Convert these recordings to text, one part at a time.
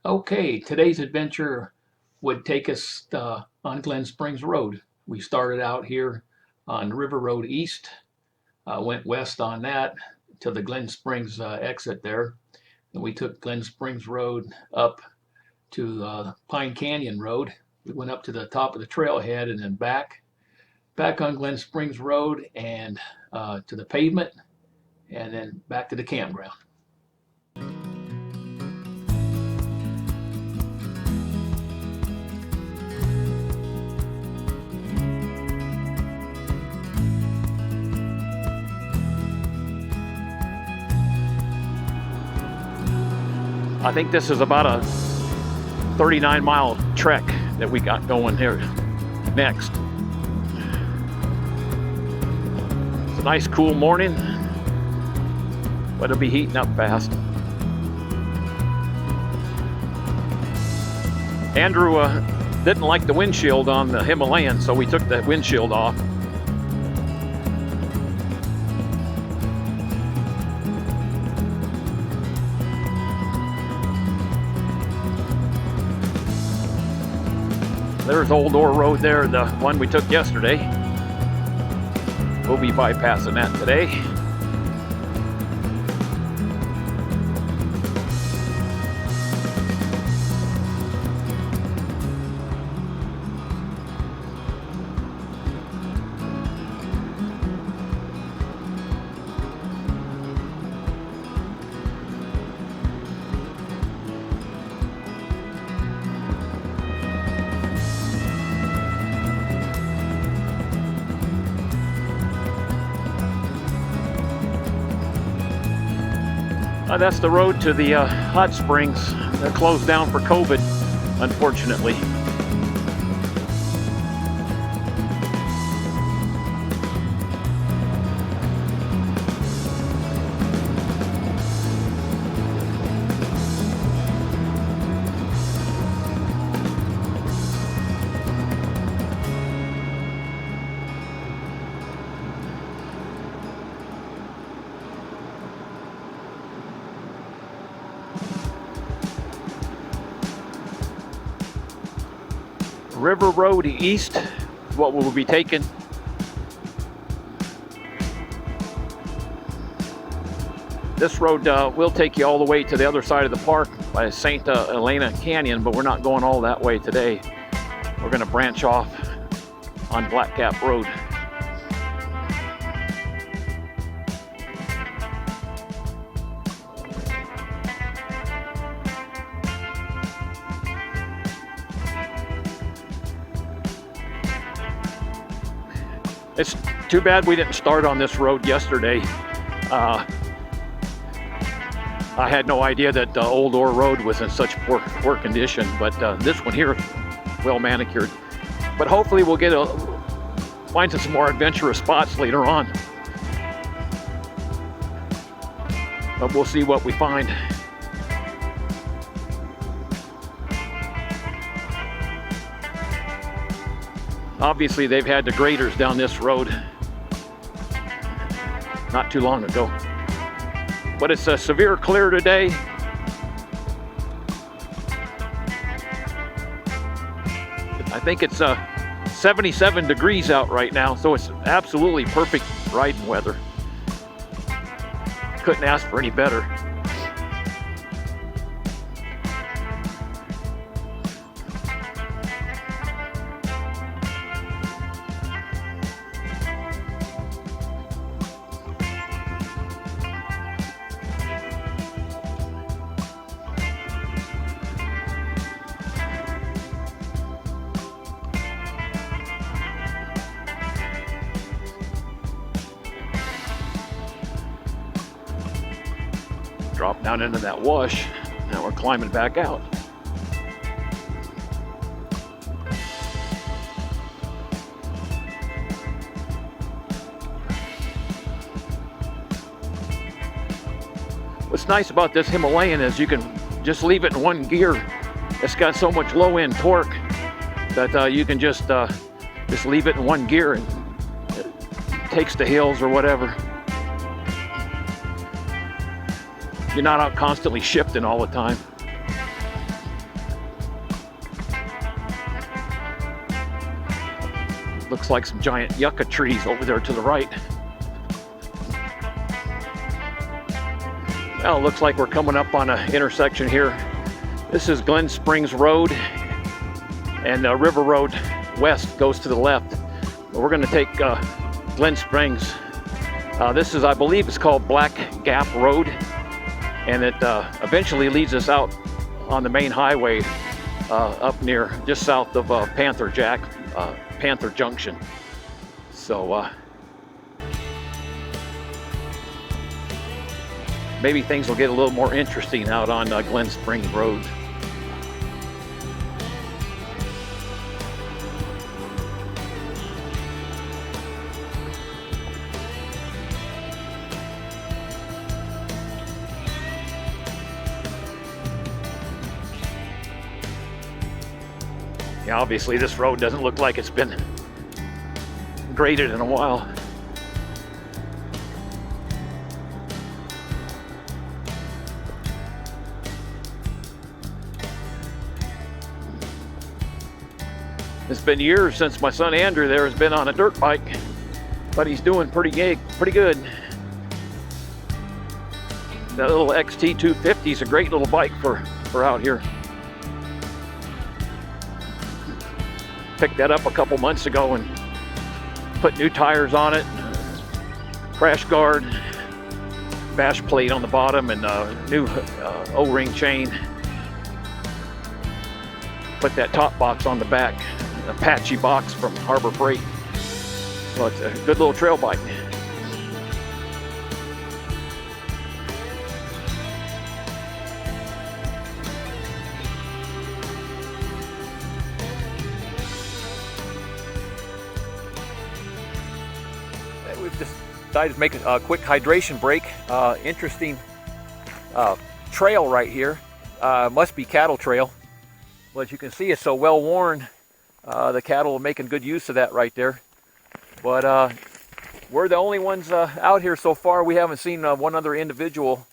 Okay, today's adventure would take us on Glen Springs Road. We started out here on River Road East, went west on that to the Glen Springs exit there. Then we took Glen Springs Road up to Pine Canyon Road. We went up to the top of the trailhead and then back on Glen Springs Road and to the pavement, and then back to the campground. I think this is about a 39-mile trek that we got going here next. It's a nice cool morning, but it'll be heating up fast. Andrew didn't like the windshield on the Himalayan, so we took the windshield off. There's Old Ore Road there, the one we took yesterday. We'll be bypassing that today. That's the road to the hot springs. They're closed down for COVID, unfortunately. River Road East is what we'll be taking. This road will take you all the way to the other side of the park by St. Helena Canyon, but we're not going all that way today. We're going to branch off on Black Gap Road. It's too bad we didn't start on this road yesterday. I had no idea that Old Ore Road was in such poor condition, but this one here, well manicured. But hopefully we'll find some more adventurous spots later on. But we'll see what we find. Obviously, they've had the graders down this road not too long ago. But it's a severe clear today. I think it's 77 degrees out right now, so it's absolutely perfect riding weather. Couldn't ask for any better. Drop down into that wash. Now we're climbing back out. What's nice about this Himalayan is you can just leave it in one gear. It's got so much low end torque that you can just leave it in one gear and it takes the hills or whatever. You're not out constantly shifting all the time. looks like some giant yucca trees over there to the right. Well, it looks like we're coming up on an intersection here. This is Glen Springs Road, and River Road West goes to the left. We're going to take Glen Springs. This is, I believe, it's called Black Gap Road, and it eventually leads us out on the main highway up near just south of Panther Junction. So maybe things will get a little more interesting out on Glen Springs Road. Yeah, obviously this road doesn't look like it's been graded in a while. It's been years since my son Andrew there has been on a dirt bike, but he's doing pretty good. That little XT250 is a great little bike for out here. Picked that up a couple months ago and put new tires on it, crash guard, bash plate on the bottom, and new O-ring chain. Put that top box on the back, an Apache box from Harbor Freight. So it's a good little trail bike. We've decided to make a quick hydration break. Interesting trail right here. Must be cattle trail. Well, as you can see, it's so well worn. The cattle are making good use of that right there. But we're the only ones out here so far. We haven't seen one other individual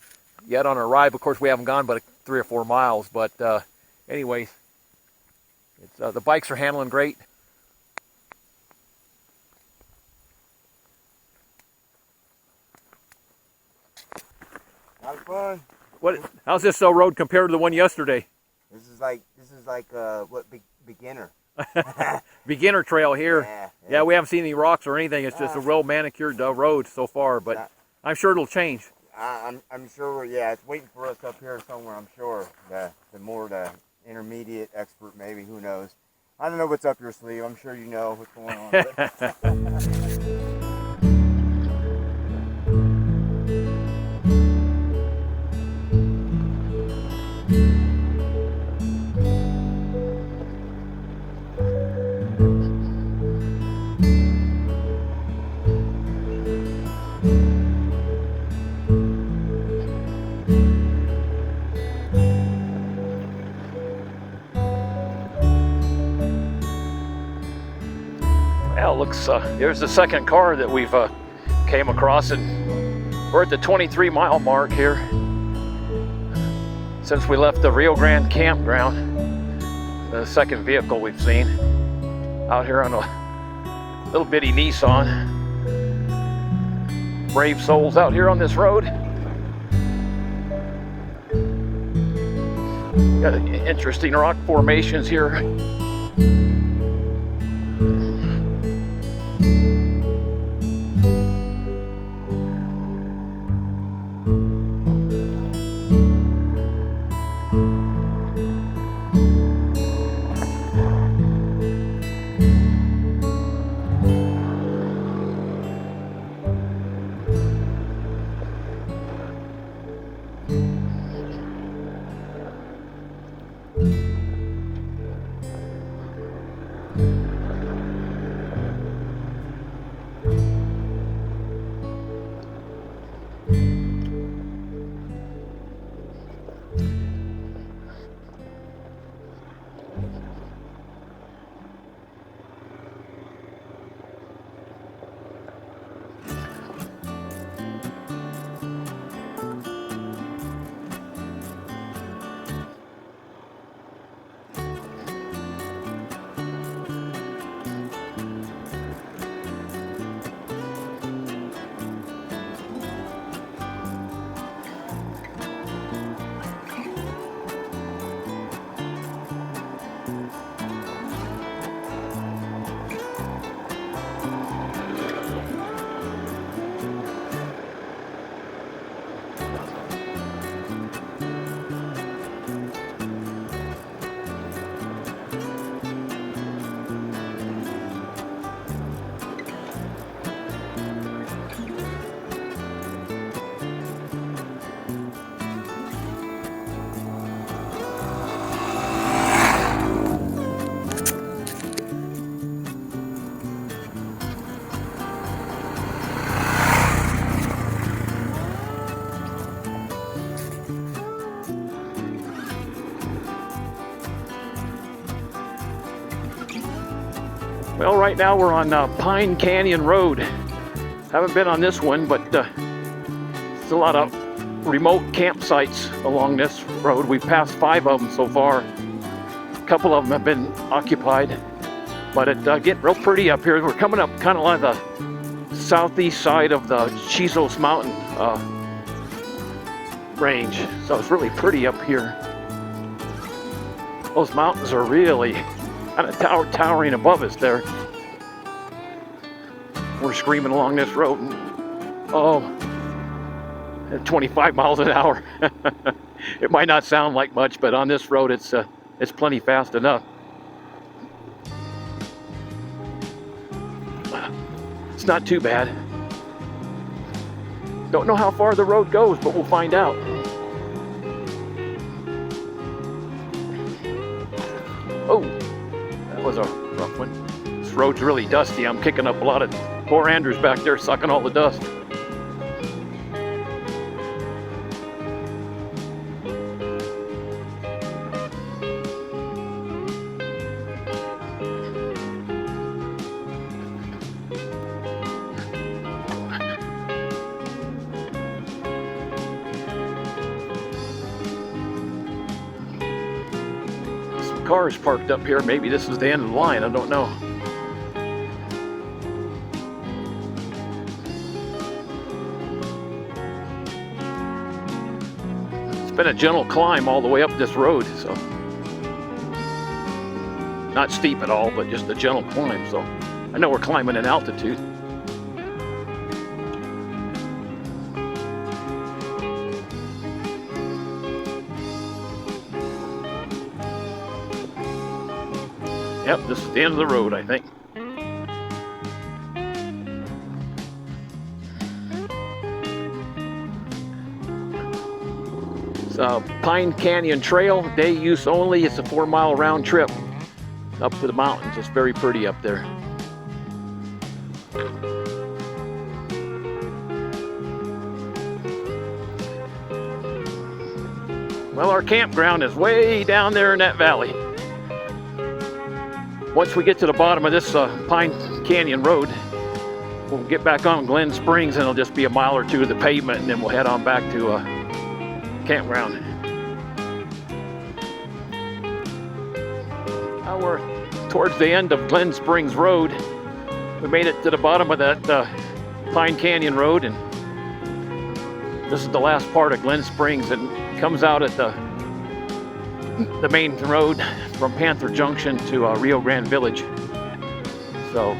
yet on our ride. Of course, we haven't gone but 3 or 4 miles. But anyways, the bikes are handling great. Not fun. How's this road compared to the one yesterday? This is like what beginner. Beginner trail here. Yeah. We haven't seen any rocks or anything. It's just a well manicured road so far, but I'm sure it'll change. I'm sure. Yeah, it's waiting for us up here somewhere. I'm sure the intermediate expert, maybe, who knows. I don't know what's up your sleeve. I'm sure you know what's going on. Well, looks here's the second car that we've came across, and we're at the 23-mile mark here since we left the Rio Grande campground. The second vehicle we've seen out here on a little bitty Nissan. Brave souls out here on this road. Got interesting rock formations here. Well, right now we're on Pine Canyon Road. Haven't been on this one, but there's a lot of remote campsites along this road. We've passed 5 of them so far. A couple of them have been occupied, but it's getting real pretty up here. We're coming up kind of on the southeast side of the Chisos Mountain range, so it's really pretty up here. Those mountains are really kind of towering above us there. We're screaming along this road, and, oh, at 25 miles an hour. It might not sound like much, but on this road it's plenty fast enough. It's not too bad. Don't know how far the road goes, but we'll find out. Oh, that was a rough one. This road's really dusty. I'm kicking up a lot of poor Andrew's back there sucking all the dust. Cars parked up here. Maybe this is the end of the line. I don't know. It's been a gentle climb all the way up this road, so not steep at all, but just a gentle climb. So I know we're climbing in altitude. Yep, this is the end of the road, I think. It's a Pine Canyon Trail, day use only. It's a 4-mile round trip up to the mountains. It's very pretty up there. Well, our campground is way down there in that valley. Once we get to the bottom of this Pine Canyon Road, we'll get back on Glen Springs, and it'll just be a mile or two of the pavement, and then we'll head on back to campground. Now we're towards the end of Glen Springs Road. We made it to the bottom of that Pine Canyon Road, and this is the last part of Glen Springs, and it comes out at the main road from Panther Junction to Rio Grande Village. So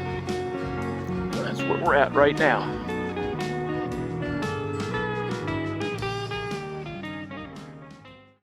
that's where we're at right now.